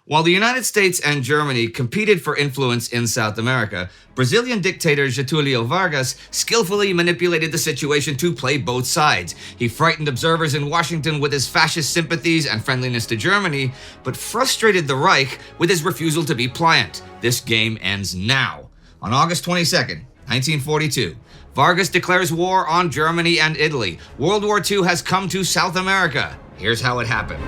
While the United States and Germany competed for influence in South America, Brazilian dictator Getúlio Vargas skillfully manipulated the situation to play both sides. He frightened observers in Washington with his fascist sympathies and friendliness to Germany, but frustrated the Reich with his refusal to be pliant. This game ends now. On August 22nd, 1942, Vargas declares war on Germany and Italy. World War II has come to South America. Here's how it happened.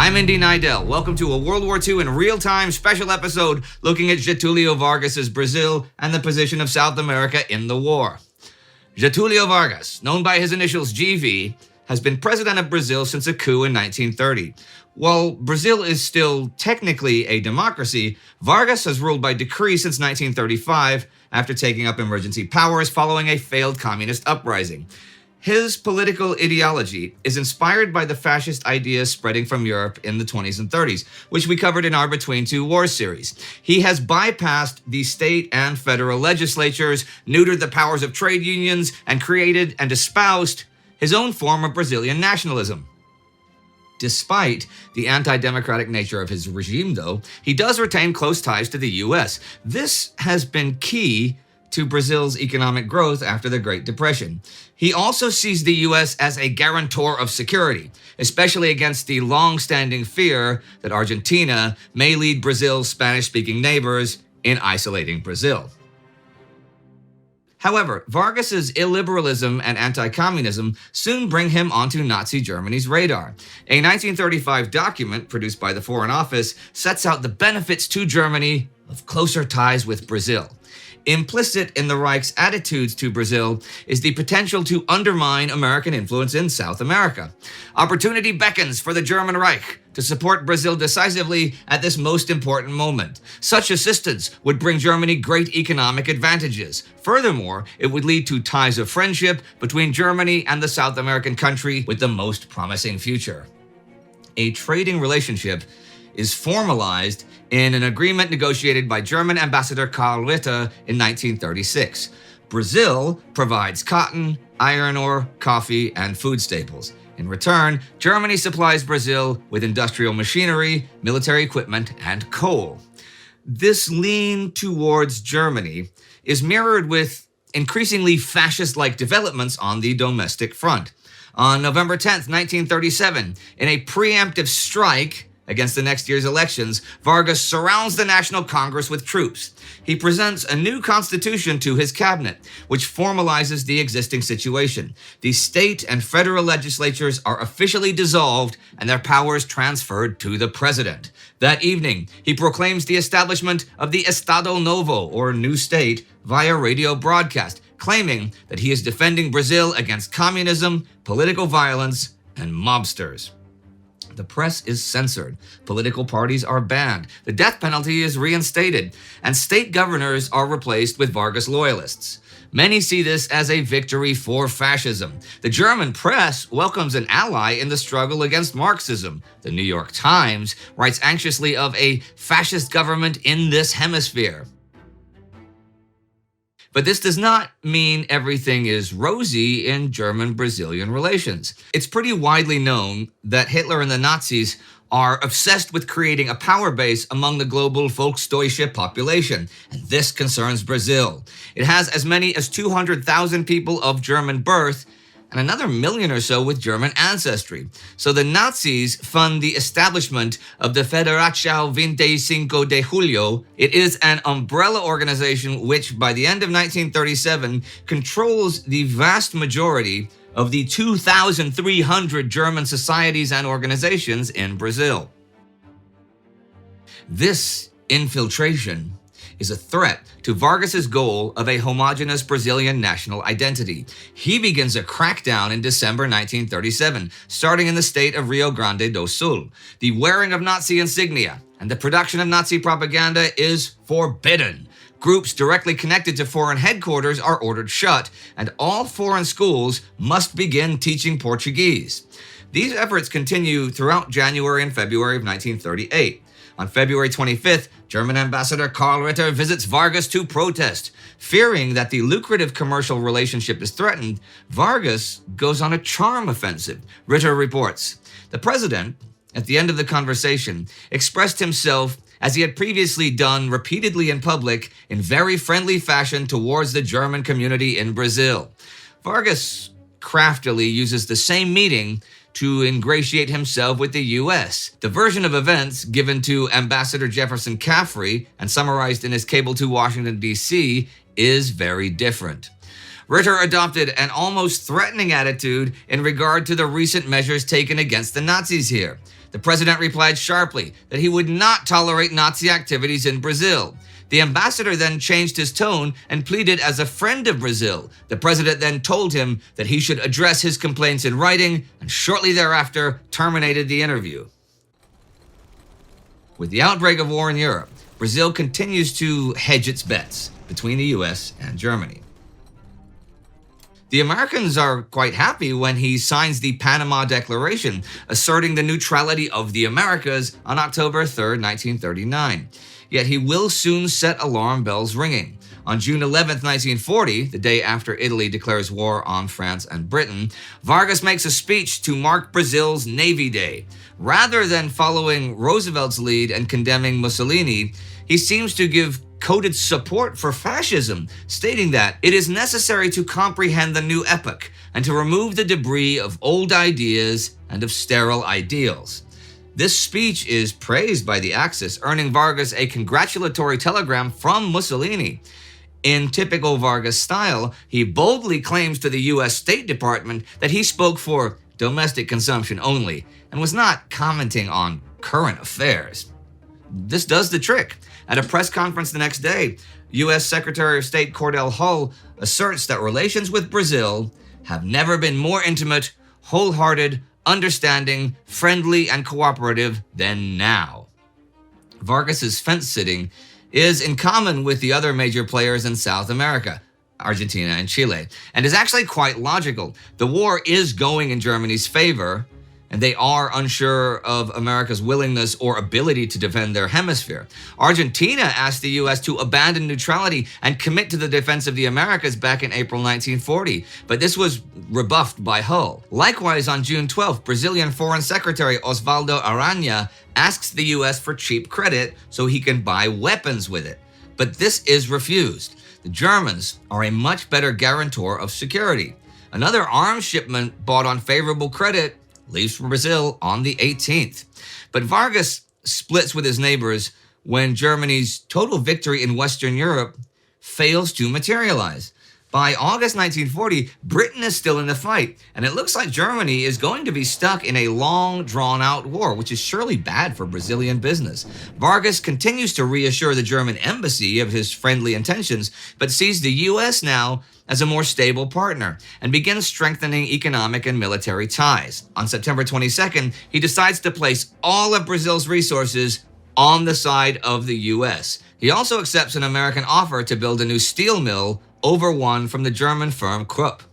I'm Indy Neidell. Welcome to a World War II in real-time special episode looking at Getúlio Vargas' Brazil and the position of South America in the war. Getúlio Vargas, known by his initials GV, has been president of Brazil since a coup in 1930. While Brazil is still technically a democracy, Vargas has ruled by decree since 1935 after taking up emergency powers following a failed communist uprising. His political ideology is inspired by the fascist ideas spreading from Europe in the 20s and 30s, which we covered in our Between Two Wars series. He has bypassed the state and federal legislatures, neutered the powers of trade unions, and created and espoused his own form of Brazilian nationalism. Despite the anti-democratic nature of his regime, though, he does retain close ties to the U.S. This has been key to Brazil's economic growth after the Great Depression. He also sees the U.S. as a guarantor of security, especially against the long-standing fear that Argentina may lead Brazil's Spanish-speaking neighbors in isolating Brazil. However, Vargas's illiberalism and anti-communism soon bring him onto Nazi Germany's radar. A 1935 document produced by the Foreign Office sets out the benefits to Germany of closer ties with Brazil. Implicit in the Reich's attitudes to Brazil is the potential to undermine American influence in South America. Opportunity beckons for the German Reich to support Brazil decisively at this most important moment. Such assistance would bring Germany great economic advantages. Furthermore, it would lead to ties of friendship between Germany and the South American country with the most promising future. A trading relationship is formalized in an agreement negotiated by German Ambassador Karl Witte in 1936. Brazil provides cotton, iron ore, coffee, and food staples. In return, Germany supplies Brazil with industrial machinery, military equipment, and coal. This lean towards Germany is mirrored with increasingly fascist-like developments on the domestic front. On November 10th, 1937, in a preemptive strike against the next year's elections, Vargas surrounds the National Congress with troops. He presents a new constitution to his cabinet, which formalizes the existing situation. The state and federal legislatures are officially dissolved and their powers transferred to the president. That evening, he proclaims the establishment of the Estado Novo, or New State, via radio broadcast, claiming that he is defending Brazil against communism, political violence, and mobsters. The press is censored, political parties are banned, the death penalty is reinstated, and state governors are replaced with Vargas loyalists. Many see this as a victory for fascism. The German press welcomes an ally in the struggle against Marxism. The New York Times writes anxiously of a fascist government in this hemisphere. But this does not mean everything is rosy in German-Brazilian relations. It's pretty widely known that Hitler and the Nazis are obsessed with creating a power base among the global Volksdeutsche population, and this concerns Brazil. It has as many as 200,000 people of German birth, and another million or so with German ancestry. So the Nazis fund the establishment of the Federação 25 de Julio. It is an umbrella organization which, by the end of 1937, controls the vast majority of the 2,300 German societies and organizations in Brazil. This infiltration is a threat to Vargas's goal of a homogeneous Brazilian national identity. He begins a crackdown in December 1937, starting in the state of Rio Grande do Sul. The wearing of Nazi insignia and the production of Nazi propaganda is forbidden. Groups directly connected to foreign headquarters are ordered shut, and all foreign schools must begin teaching Portuguese. These efforts continue throughout January and February of 1938. On February 25th, German Ambassador Karl Ritter visits Vargas to protest. Fearing that the lucrative commercial relationship is threatened, Vargas goes on a charm offensive. Ritter reports, "The president, at the end of the conversation, expressed himself as he had previously done repeatedly in public in very friendly fashion towards the German community in Brazil." Vargas craftily uses the same meeting to ingratiate himself with the U.S. The version of events given to Ambassador Jefferson Caffrey and summarized in his cable to Washington, D.C. is very different. Ritter adopted an almost threatening attitude in regard to the recent measures taken against the Nazis here. The president replied sharply that he would not tolerate Nazi activities in Brazil. The ambassador then changed his tone and pleaded as a friend of Brazil. The president then told him that he should address his complaints in writing, and shortly thereafter terminated the interview. With the outbreak of war in Europe, Brazil continues to hedge its bets between the US and Germany. The Americans are quite happy when he signs the Panama Declaration, asserting the neutrality of the Americas on October 3, 1939. Yet he will soon set alarm bells ringing. On June 11, 1940, the day after Italy declares war on France and Britain, Vargas makes a speech to mark Brazil's Navy Day. Rather than following Roosevelt's lead and condemning Mussolini, he seems to give coded support for fascism, stating that it is necessary to comprehend the new epoch and to remove the debris of old ideas and of sterile ideals. This speech is praised by the Axis, earning Vargas a congratulatory telegram from Mussolini. In typical Vargas style, he boldly claims to the U.S. State Department that he spoke for domestic consumption only and was not commenting on current affairs. This does the trick. At a press conference the next day, U.S. Secretary of State Cordell Hull asserts that relations with Brazil have never been more intimate, wholehearted, understanding, friendly, and cooperative than now. Vargas's fence-sitting is in common with the other major players in South America, Argentina and Chile, and is actually quite logical. The war is going in Germany's favor, and they are unsure of America's willingness or ability to defend their hemisphere. Argentina asked the U.S. to abandon neutrality and commit to the defense of the Americas back in April 1940, but this was rebuffed by Hull. Likewise, on June 12th, Brazilian Foreign Secretary Osvaldo Aranha asks the U.S. for cheap credit so he can buy weapons with it. But this is refused. The Germans are a much better guarantor of security. Another arms shipment bought on favorable credit leaves for Brazil on the 18th. But Vargas splits with his neighbors when Germany's total victory in Western Europe fails to materialize. By August 1940, Britain is still in the fight, and it looks like Germany is going to be stuck in a long, drawn-out war, which is surely bad for Brazilian business. Vargas continues to reassure the German embassy of his friendly intentions, but sees the U.S. now as a more stable partner, and begins strengthening economic and military ties. On September 22nd, he decides to place all of Brazil's resources on the side of the U.S. He also accepts an American offer to build a new steel mill over one from the German firm Krupp.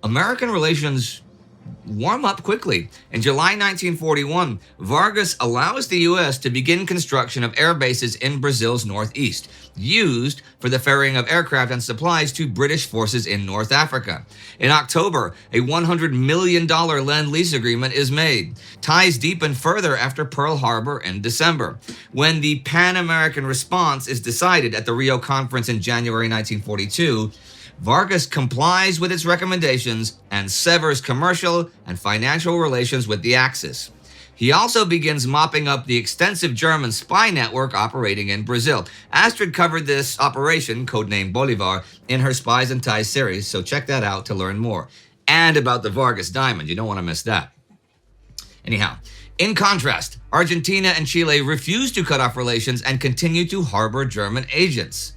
American relations warm up quickly. In July 1941, Vargas allows the U.S. to begin construction of air bases in Brazil's northeast, used for the ferrying of aircraft and supplies to British forces in North Africa. In October, a $100 million Lend-Lease agreement is made. Ties deepen further after Pearl Harbor in December. When the Pan-American response is decided at the Rio Conference in January 1942, Vargas complies with its recommendations and severs commercial and financial relations with the Axis. He also begins mopping up the extensive German spy network operating in Brazil. Astrid covered this operation, codenamed Bolivar, in her Spies and Ties series, so check that out to learn more. And about the Vargas diamond, you don't want to miss that. Anyhow, in contrast, Argentina and Chile refuse to cut off relations and continue to harbor German agents.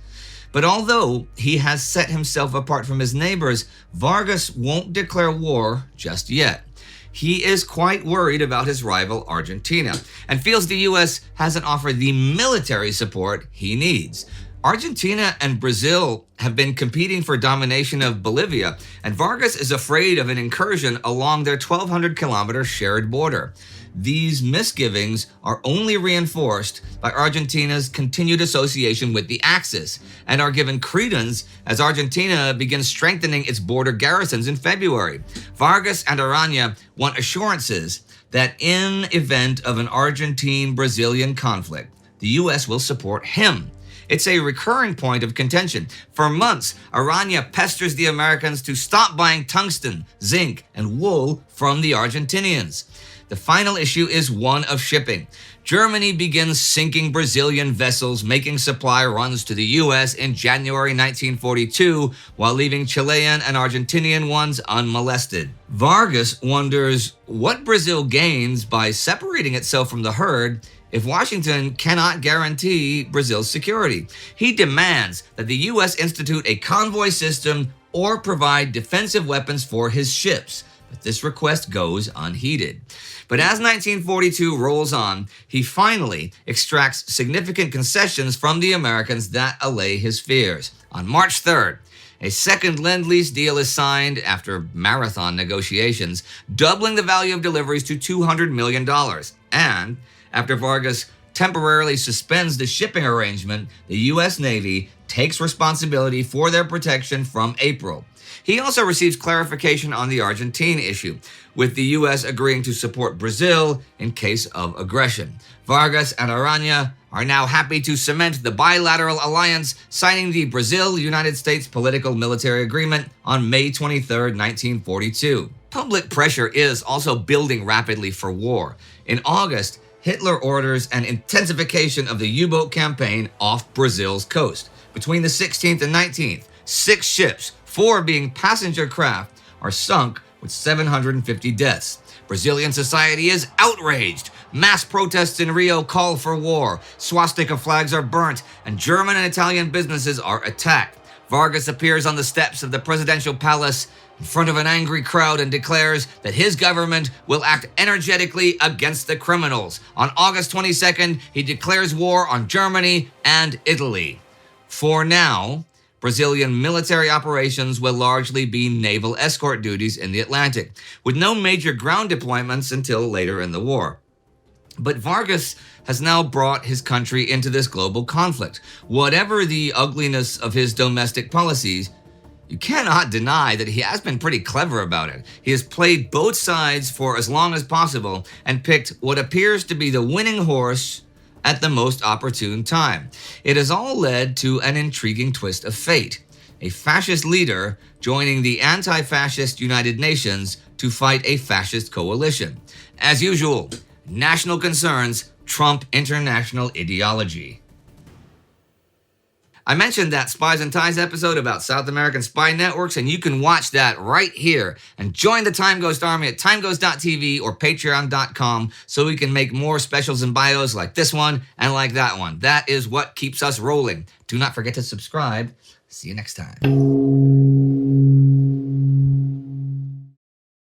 But although he has set himself apart from his neighbors, Vargas won't declare war just yet. He is quite worried about his rival Argentina and feels the U.S. hasn't offered the military support he needs. Argentina and Brazil have been competing for domination of Bolivia, and Vargas is afraid of an incursion along their 1,200-kilometer shared border. these misgivings are only reinforced by Argentina's continued association with the Axis, and are given credence as Argentina begins strengthening its border garrisons in February. Vargas and Arana want assurances that in event of an Argentine-Brazilian conflict, the U.S. will support him. It's a recurring point of contention. For months, Arana pesters the Americans to stop buying tungsten, zinc, and wool from the Argentinians. The final issue is one of shipping. Germany begins sinking Brazilian vessels, making supply runs to the U.S. in January 1942, while leaving Chilean and Argentinian ones unmolested. Vargas wonders what Brazil gains by separating itself from the herd if Washington cannot guarantee Brazil's security. He demands that the U.S. institute a convoy system or provide defensive weapons for his ships, but this request goes unheeded. But as 1942 rolls on, he finally extracts significant concessions from the Americans that allay his fears. On March 3rd, a second Lend-Lease deal is signed after marathon negotiations, doubling the value of deliveries to $200 million. And after Vargas temporarily suspends the shipping arrangement, the U.S. Navy takes responsibility for their protection from April. He also receives clarification on the Argentine issue, with the U.S. agreeing to support Brazil in case of aggression. Vargas and Arana are now happy to cement the bilateral alliance, signing the Brazil-United States Political-Military Agreement on May 23, 1942. Public pressure is also building rapidly for war. In August, Hitler orders an intensification of the U-boat campaign off Brazil's coast. Between the 16th and 19th, 6 ships, 4 being passenger craft, are sunk with 750 deaths. Brazilian society is outraged. Mass protests in Rio call for war. Swastika flags are burnt, and German and Italian businesses are attacked. Vargas appears on the steps of the presidential palace in front of an angry crowd and declares that his government will act energetically against the criminals. On August 22nd, he declares war on Germany and Italy. For now, Brazilian military operations will largely be naval escort duties in the Atlantic, with no major ground deployments until later in the war. But Vargas has now brought his country into this global conflict. Whatever the ugliness of his domestic policies, you cannot deny that he has been pretty clever about it. He has played both sides for as long as possible and picked what appears to be the winning horse at the most opportune time. It has all led to an intriguing twist of fate: a fascist leader joining the anti-fascist United Nations to fight a fascist coalition. As usual, national concerns trump international ideology. I mentioned that Spies and Ties episode about South American spy networks, and you can watch that right here and join the Time Ghost Army at timeghost.tv or patreon.com so we can make more specials and bios like this one and like that one. That is what keeps us rolling. Do not forget to subscribe. See you next time.